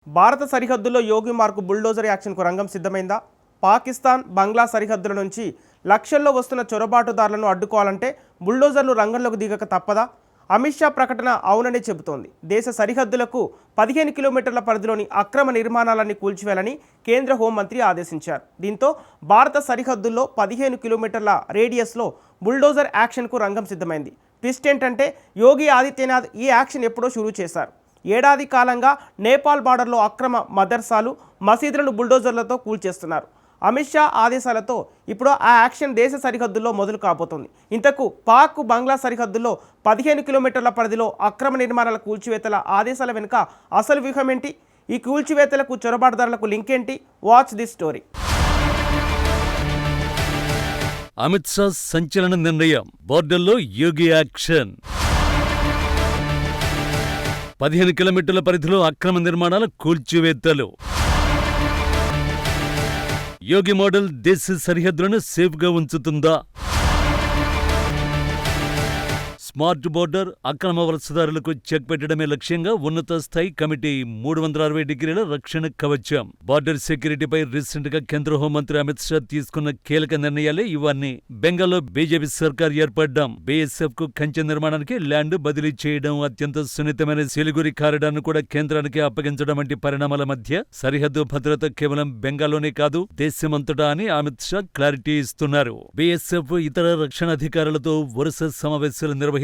భారత సరిహద్దుల్లో యోగి మార్గ్ బుల్డోజర్ యాక్షన్కు రంగం సిద్ధమైందా? పాకిస్తాన్, బంగ్లా సరిహద్దుల నుంచి లక్షల్లో వస్తున్న చొరబాటుదారులను అడ్డుకోవాలంటే బుల్డోజర్లు రంగంలోకి దిగక తప్పదా? అమిత్ షా ప్రకటన అవునని చెబుతోంది. దేశ సరిహద్దులకు 15 కిలోమీటర్ల పరిధిలోని అక్రమ నిర్మాణాలన్నీ కూల్చివేయాలని కేంద్ర హోంమంత్రి ఆదేశించారు. దీంతో భారత సరిహద్దుల్లో 15 కిలోమీటర్ల రేడియస్లో బుల్డోజర్ యాక్షన్కు రంగం సిద్ధమైంది. ట్విస్ట్ ఏంటంటే యోగి ఆదిత్యనాథ్ ఈ యాక్షన్ ఎప్పుడో షురూ చేశారు. ఏడాది కాలంగా నేపాల్ బార్డర్లో అక్రమ మదర్సాలు, మసీదులను బుల్డోజర్లతో కూల్చేస్తున్నారు. అమిత్ షా ఆదేశాలతో ఇప్పుడు ఆ యాక్షన్ దేశ సరిహద్దుల్లో మొదలు కాబోతోంది. ఇంతకు పాక్, బంగ్లా సరిహద్దుల్లో 15 కిలోమీటర్ల పరిధిలో అక్రమ నిర్మాణాల కూల్చివేతల ఆదేశాల వెనుక అసలు వ్యూహం ఏంటి? ఈ కూల్చివేతలకు చొరబాటుదారులకు లింక్ ఏంటి? Watch this story. Amit Shah సంచలన నిర్ణయం, బోర్డర్లో యోగి యాక్షన్. 15 కిలోమీటర్ల పరిధిలో అక్రమ నిర్మాణాల కూల్చివేతలు. యోగి మోడల్ దేశ సరిహద్దులను సేఫ్గా ఉంచుతుందా? స్మార్ట్ బోర్డర్, అక్రమ వలసదారులకు చెక్ పెట్టడమే లక్ష్యంగా ఉన్నత స్థాయి కమిటీ 360 డిగ్రీల రక్షణ కవచం. బార్డర్ సెక్యూరిటీపై రీసెంట్ గా కేంద్ర హోంమంత్రి అమిత్ షా తీసుకున్న కీలక నిర్ణయాలే ఇవన్నీ. బెంగాల్లో బీజేపీ సర్కార్ ఏర్పడడం, బీఎస్ఎఫ్ కు కంచె నిర్మాణానికి ల్యాండ్ బదిలీ చేయడం, అత్యంత సున్నితమైన సిలిగురి కారిడార్ ను కూడా కేంద్రానికి అప్పగించడం వంటి పరిణామాల మధ్య సరిహద్దు భద్రత కేవలం బెంగాల్లోనే కాదు, దేశమంతటా అని అమిత్ షా క్లారిటీ ఇస్తున్నారు. బీఎస్ఎఫ్ ఇతర రక్షణ అధికారులతో వరుస సమావేశాలు నిర్వహిస్తూ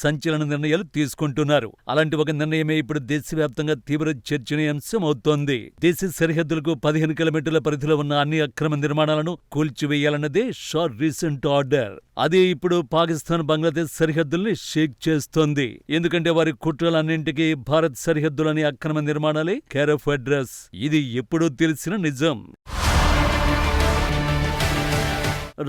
సంచలన నిర్ణయాలు తీసుకుంటున్నారు. అలాంటి ఒక నిర్ణయమే ఇప్పుడు దేశవ్యాప్తంగా తీవ్ర చర్చనీయాంశం అవుతోంది. దేశ సరిహద్దులకు 15 కిలోమీటర్ల పరిధిలో ఉన్న అన్ని అక్రమ నిర్మాణాలను కూల్చివేయాలన్నదే షా రీసెంట్ ఆర్డర్. అదే ఇప్పుడు పాకిస్తాన్, బంగ్లాదేశ్ సరిహద్దుల్ని షేక్ చేస్తోంది. ఎందుకంటే వారి కుట్రలన్నింటికీ భారత్ సరిహద్దులని అక్రమ నిర్మాణాలే కేర్ ఆఫ్ అడ్రస్. ఇది ఎప్పుడూ తెలిసిన నిజం.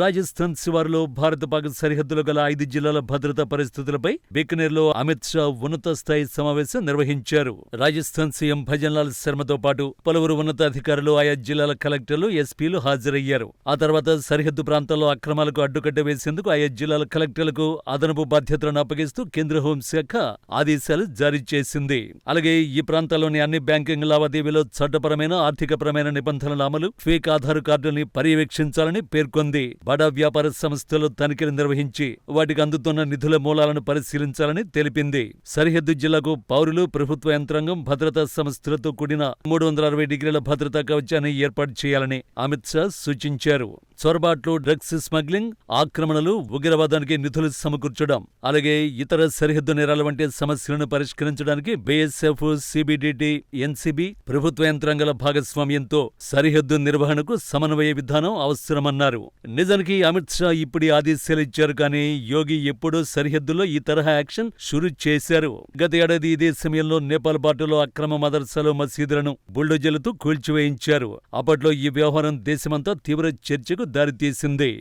రాజస్థాన్ శివారులో భారత-పాక్ సరిహద్దులో గల 5 జిల్లాల భద్రతా పరిస్థితులపై బీకనేర్లో అమిత్ షా ఉన్నత స్థాయి సమావేశం నిర్వహించారు. రాజస్థాన్ సీఎం భజన్లాల్ శర్మతో పాటు పలువురు ఉన్నతాధికారులు, ఆయా జిల్లాల కలెక్టర్లు, ఎస్పీలు హాజరయ్యారు. ఆ తర్వాత సరిహద్దు ప్రాంతాల్లో అక్రమాలకు అడ్డుకట్ట వేసేందుకు ఆయా జిల్లాల కలెక్టర్లకు అదనపు బాధ్యతలను అప్పగిస్తూ కేంద్ర హోంశాఖ ఆదేశాలు జారీ చేసింది. అలాగే ఈ ప్రాంతాల్లోని అన్ని బ్యాంకింగ్ లావాదేవీలో చట్టపరమైన, ఆర్థికపరమైన నిబంధనల అమలు, ఫేక్ ఆధార్ కార్డుల్ని పర్యవేక్షించాలని పేర్కొంది. బడా వ్యాపార సంస్థలు తనిఖీలు నిర్వహించి వాటికి అందుతున్న నిధుల మూలాలను పరిశీలించాలని తెలిపింది. సరిహద్దు జిల్లాకు పౌరులు, ప్రభుత్వ యంత్రాంగం, భద్రతా సంస్థలతో కూడిన 360 డిగ్రీల భద్రతా కవచాన్ని ఏర్పాటు చేయాలని అమిత్ షా సూచించారు. చొరబాట్లు, డ్రగ్స్ స్మగ్లింగ్, ఆక్రమణలు, ఉగ్రవాదానికి నిధులు సమకూర్చడం, అలాగే ఇతర సరిహద్దు నేరాల వంటి సమస్యలను పరిష్కరించడానికి బీఎస్ఎఫ్, సిబిడిటి, ఎన్సిబి, ప్రభుత్వ యంత్రాంగాల భాగస్వామ్యంతో సరిహద్దు నిర్వహణకు సమన్వయ విధానం అవసరమన్నారు. నిజానికి అమిత్ షా ఇప్పుడు ఆదేశాలిచ్చారు, కానీ యోగి ఎప్పుడూ సరిహద్దులో ఈ తరహా యాక్షన్ షురూ చేశారు. గత ఏడాది ఇదే సమయంలో నేపాల్ బార్డర్లో అక్రమ మదర్సాలు, మసీదులను బుల్డోజర్లతో కూల్చివేయించారు. అప్పట్లో ఈ వ్యవహారం దేశమంతా తీవ్ర చర్చకు దారితీసింది.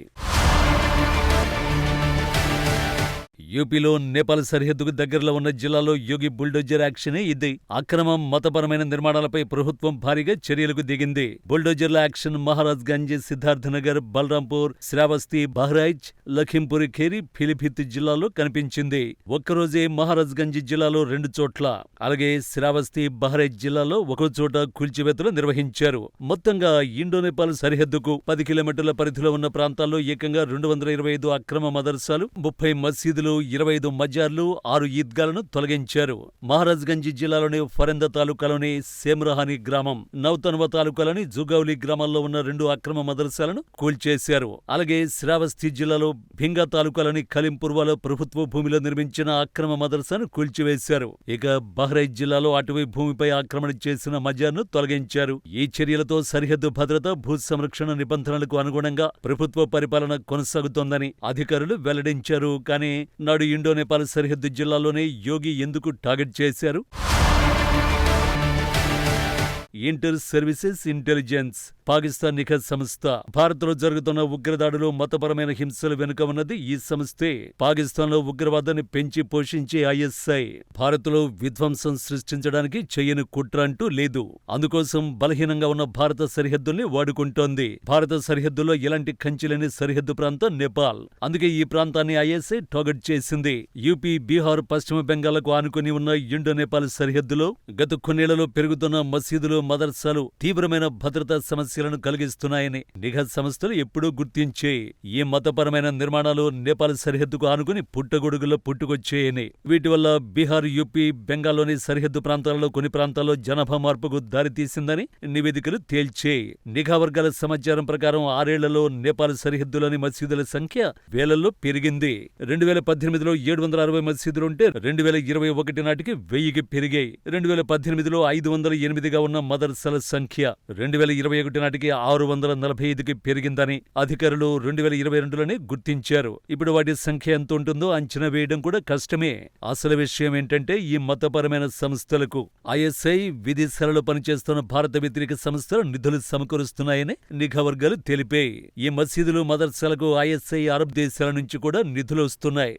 యూపీలో నేపాల్ సరిహద్దుకు దగ్గరలో ఉన్న జిల్లాలో యోగి బుల్డోజర్ యాక్షనే ఇది. అక్రమం, మతపరమైన నిర్మాణాలపై ప్రభుత్వం భారీగా చర్యలకు దిగింది. బుల్డోజర్ల యాక్షన్ మహారాజ్ గంజ్, సిద్ధార్థనగర్, బల్రాంపూర్, శ్రావస్తి, బహ్రాయిచ్, లఖింపూర్ ఖేరి, పిలిభిత్ జిల్లాలో కనిపించింది. ఒక్కరోజే మహారాజ్ గంజ్ జిల్లాలో 2 చోట్ల, అలాగే శ్రావస్తి, బహ్రాయిచ్ జిల్లాలో 1 చోట కూల్చివేతలు నిర్వహించారు. మొత్తంగా ఇండో నేపాల్ సరిహద్దుకు 10 కిలోమీటర్ల పరిధిలో ఉన్న ప్రాంతాల్లో ఏకంగా 225 అక్రమ మదర్సాలు, 30 మసీదులు, 25 మజార్లు, 6 ఈద్గాలను తొలగించారు. మహారాజ్ గంజ్ జిల్లాలోని ఫరెంద తాలూకాలోని సేమ్రహాని గ్రామం, నౌతన్వ తాలూకాలోని జుగౌలి గ్రామాల్లో ఉన్న 2 అక్రమ మదర్సాలను కూల్చేశారు. అలాగే శ్రావస్తి జిల్లాలో భింగా తాలూకాలోని కలింపూర్వాలో ప్రభుత్వ భూమిలో నిర్మించిన అక్రమ మదర్సాను కూల్చివేశారు. ఇక బహ్రైచ్ జిల్లాలో అటవీ భూమిపై ఆక్రమణ చేసిన మజార్ను తొలగించారు. ఈ చర్యలతో సరిహద్దు భద్రత, భూ సంరక్షణ నిబంధనలకు అనుగుణంగా ప్రభుత్వ పరిపాలన కొనసాగుతోందని అధికారులు వెల్లడించారు. కానీ నాడు ఇండో నేపాల్ సరిహద్దు జిల్లాలోనే యోగి ఎందుకు టార్గెట్ చేశారు? ఇంటర్ సర్వీసెస్ ఇంటెలిజెన్స్, పాకిస్తాన్ నిఘా సంస్థ. భారత్లో జరుగుతున్న ఉగ్రదాడులు, మతపరమైన హింసల వెనుక ఉన్నది ఈ సంస్థే. పాకిస్తాన్లో ఉగ్రవాదాన్ని పెంచి పోషించే ఐఎస్ఐ భారత్లో విధ్వంసం సృష్టించడానికి చెయ్యని కుట్ర అంటూ లేదు. అందుకోసం బలహీనంగా ఉన్న భారత సరిహద్దుల్ని వాడుకుంటోంది. భారత సరిహద్దులో ఎలాంటి కంచెలేని సరిహద్దు ప్రాంతం నేపాల్. అందుకే ఈ ప్రాంతాన్ని ఐఎస్ఐ టార్గెట్ చేసింది. యూపీ, బీహార్, పశ్చిమ బెంగాల్కు ఆనుకుని ఉన్న ఇండో నేపాల్ సరిహద్దులో గత కొన్నేళ్లలో పెరుగుతున్న మసీదులు, మదర్సాలు తీవ్రమైన భద్రతా సమస్యలను కలిగిస్తున్నాయని నిఘా సంస్థలు ఎప్పుడూ గుర్తించే. ఈ మతపరమైన నిర్మాణాలు నేపాల్ సరిహద్దుకు ఆనుకుని పుట్టగొడుగుల్లో పుట్టుకొచ్చాయని, వీటి వల్ల బీహార్, యూపీ, బెంగాల్లోని సరిహద్దు ప్రాంతాలలో కొన్ని ప్రాంతాల్లో జనాభా మార్పుకు దారితీసిందని నివేదికలు తేల్చే. నిఘా వర్గాల సమాచారం ప్రకారం 6 ఏళ్లలో నేపాల్ సరిహద్దులోని మసీదుల సంఖ్య వేలల్లో పెరిగింది. 2018లో 760 మసీదులుంటే 2021 నాటికి 1000కి పెరిగాయి. 2018లో 508గా ఉన్న మదర్సాల సంఖ్య 2021 నాటికి 645కి పెరిగిందని అధికారులు 2022లోనే గుర్తించారు. ఇప్పుడు వాటి సంఖ్య ఎంత ఉంటుందో అంచనా వేయడం కూడా కష్టమే. అసలు విషయం ఏంటంటే, ఈ మతపరమైన సంస్థలకు ఐఎస్ఐ విదేశాలలో పనిచేస్తున్న భారత వ్యతిరేక సంస్థలు నిధులు సమకూరుస్తున్నాయని నిఘా వర్గాలు తెలిపాయి. ఈ మసీదులు, మదర్సాలకు ఐఎస్ఐ అరబ్ దేశాల నుంచి కూడా నిధులు వస్తున్నాయి.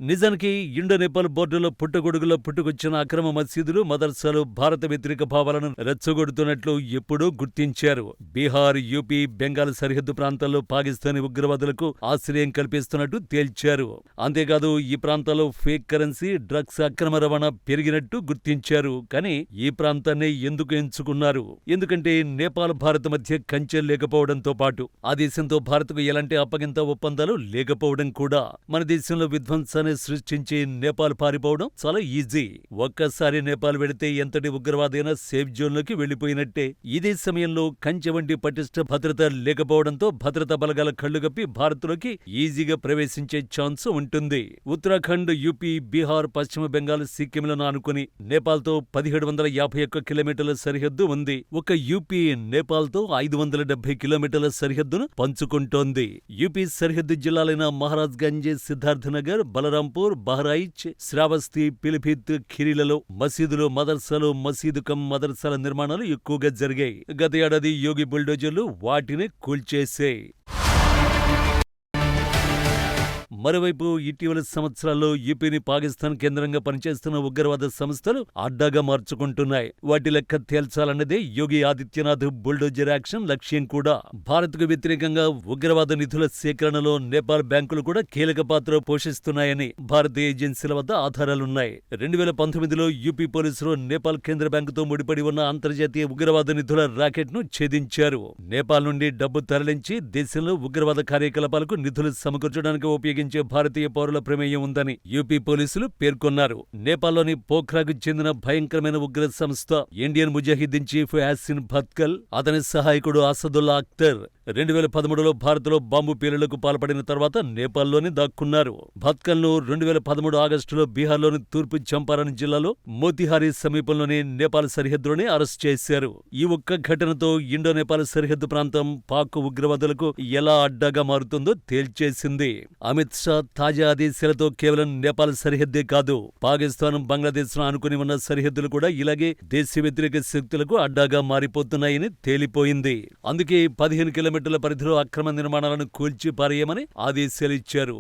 నిజానికి ఇండో నేపాల్ బోర్డులో పుట్టగొడుగులో పుట్టుకొచ్చిన అక్రమ మసీదులు, మదర్సాలు భారత వ్యతిరేక భావాలను రెచ్చగొడుతున్నట్లు ఎప్పుడూ గుర్తించారు. బీహార్, యూపీ, బెంగాల్ సరిహద్దు ప్రాంతాల్లో పాకిస్తానీ ఉగ్రవాదులకు ఆశ్రయం కల్పిస్తున్నట్టు తేల్చారు. అంతేకాదు, ఈ ప్రాంతాల్లో ఫేక్ కరెన్సీ, డ్రగ్స్ అక్రమ రవాణా పెరిగినట్టు గుర్తించారు. కానీ ఈ ప్రాంతాన్ని ఎందుకు ఎంచుకున్నారు? ఎందుకంటే నేపాల్, భారత్ మధ్య కంచె లేకపోవడంతో పాటు ఆ దేశంతో భారత్కు ఎలాంటి అప్పగింత ఒప్పందాలు లేకపోవడం కూడా. మన దేశంలో విధ్వంసాన్ని సృష్టించి నేపాల్ పారిపోవడం చాలా ఈజీ. ఒక్కసారి నేపాల్ వెళితే ఎంతటి ఉగ్రవాదైనా సేఫ్ జోన్లోకి వెళ్లిపోయినట్టే. ఇదే సమయంలో కంచె వంటి పటిష్ట భద్రత లేకపోవడంతో భద్రతా బలగాల కళ్లుగప్పి భారత్లోకి ఈజీగా ప్రవేశించే ఛాన్స్ ఉంటుంది. ఉత్తరాఖండ్, యూపీ, బీహార్, పశ్చిమ బెంగాల్, సిక్కింలను ఆనుకుని నేపాల్తో 1751 కిలోమీటర్ల సరిహద్దు ఉంది. ఒక యూపీ నేపాల్తో 570 కిలోమీటర్ల సరిహద్దును పంచుకుంటోంది. యూపీ సరిహద్దు జిల్లాలైన మహారాజ్గంజ్, సిద్ధార్థనగర్, బలరాంపూర్, బహ్రాయిచ్, శ్రావస్తి, పిలిభిత్, ఖిరిలలో మసీదులు, మదర్సాలు, మసీదు కమ్ మదర్సాల నిర్మాణాలు ఎక్కువగా జరిగాయి. గత ఏడాది యోగి బుల్డోజర్లు వాటిని కూల్చేశాయి. మరోవైపు ఇటీవల సంవత్సరాల్లో యూపీని పాకిస్తాన్ కేంద్రంగా పనిచేస్తున్న ఉగ్రవాద సంస్థలు అడ్డాగా మార్చుకుంటున్నాయి. వాటి లెక్క తేల్చాలన్నదే యోగి ఆదిత్యనాథ్ బుల్డోజర్ యాక్షన్ లక్ష్యం కూడా. భారత్కు వ్యతిరేకంగా ఉగ్రవాద నిధుల సేకరణలో నేపాల్ బ్యాంకులు కూడా కీలక పాత్ర పోషిస్తున్నాయని భారతీయ ఏజెన్సీల వద్ద ఆధారాలున్నాయి. 2019లో యూపీ పోలీసులు నేపాల్ కేంద్ర బ్యాంకుతో ముడిపడి ఉన్న అంతర్జాతీయ ఉగ్రవాద నిధుల రాకెట్ ను ఛేదించారు. నేపాల్ నుండి డబ్బు తరలించి దేశంలో ఉగ్రవాద కార్యకలాపాలకు నిధులు సమకూర్చడానికి ఉపయోగించారు భారతీయ పౌరుల ప్రమేయం ఉందని యూపీ పోలీసులు పేర్కొన్నారు. నేపాల్లోని పోఖ్రాకు చెందిన భయంకరమైన ఉగ్ర సంస్థ ఇండియన్ ముజాహిద్దీన్ చీఫ్ యాసిన్ భత్కల్, అతని సహాయకుడు అసదుల్లా అఖ్తర్ 2013లో భారత్లో బాంబు పేలుళ్లకు పాల్పడిన తర్వాత నేపాల్లోనే దాక్కున్నారు. భత్కల్ను 2013 ఆగస్టులో బీహార్లోని తూర్పు చంపారణ్ జిల్లాలో మోతిహారీ సమీపంలోని నేపాల్ సరిహద్దులోనే అరెస్ట్ చేశారు. ఈ ఒక్క ఘటనతో ఇండో నేపాల్ సరిహద్దు ప్రాంతం పాక్ ఉగ్రవాదులకు ఎలా అడ్డాగా మారుతుందో తేల్చేసింది. అమిత్ షా తాజా ఆదేశాలతో కేవలం నేపాల్ సరిహద్దే కాదు, పాకిస్తాన్, బంగ్లాదేశ్ ఆనుకుని ఉన్న సరిహద్దులు కూడా ఇలాగే దేశ వ్యతిరేక శక్తులకు అడ్డాగా మారిపోతున్నాయని తేలిపోయింది. అందుకే 15 కిలోమీటర్ల పరిధిలో అక్రమ నిర్మాణాలను కూల్చి పారేయమని ఆదేశాలిచ్చారు.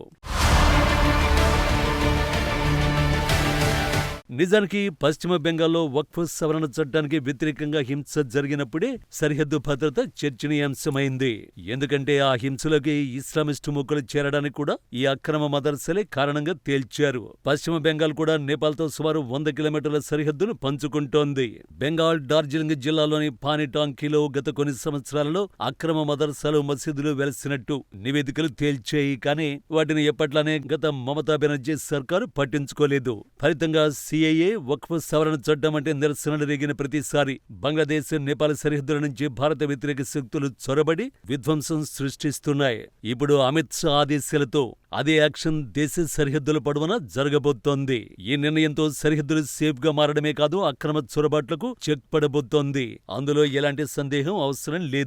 నిజానికి పశ్చిమ బెంగాల్లో వక్ఫ్ సవరణ చట్టానికి వ్యతిరేకంగా హింస జరిగినప్పుడే సరిహద్దు భద్రత చర్చనీయాంశమైంది. ఎందుకంటే ఆ హింసలోకి ఇస్లామిస్టు ముక్కలు చేరడానికి కూడా ఈ అక్రమ మదర్సలే కారణంగా తేల్చారు. పశ్చిమ బెంగాల్ కూడా నేపాల్తో సుమారు 100 కిలోమీటర్ల సరిహద్దును పంచుకుంటోంది. బెంగాల్ డార్జిలింగ్ జిల్లాలోని పానిటాంకీలో గత కొన్ని సంవత్సరాలలో అక్రమ మదర్సాలు, మసీదులు వెలసినట్టు నివేదికలు తేల్చాయి. కానీ వాటిని ఎప్పట్లానే గత మమతా బెనర్జీ సర్కారు పట్టించుకోలేదు. ఫలితంగా సిఏఏ వక్ఫ్ సవరణ చట్టం అంటే నిరసనలు రేగిన ప్రతిసారి బంగ్లాదేశ్, నేపాల్ సరిహద్దుల నుంచి భారత వ్యతిరేక శక్తులు చొరబడి విధ్వంసం సృష్టిస్తున్నాయి. ఇప్పుడు అమిత్ షా ఆదేశాలతో అదే యాక్షన్ దేశ సరిహద్దుల పొడవునా జరగబోతోంది. ఈ నిర్ణయంతో సరిహద్దులు సేఫ్ గా మారడమే కాదు, అక్రమ చొరబాట్లకు చెక్ పడబోతోంది. అందులో ఎలాంటి సందేహం అవసరం లేదు.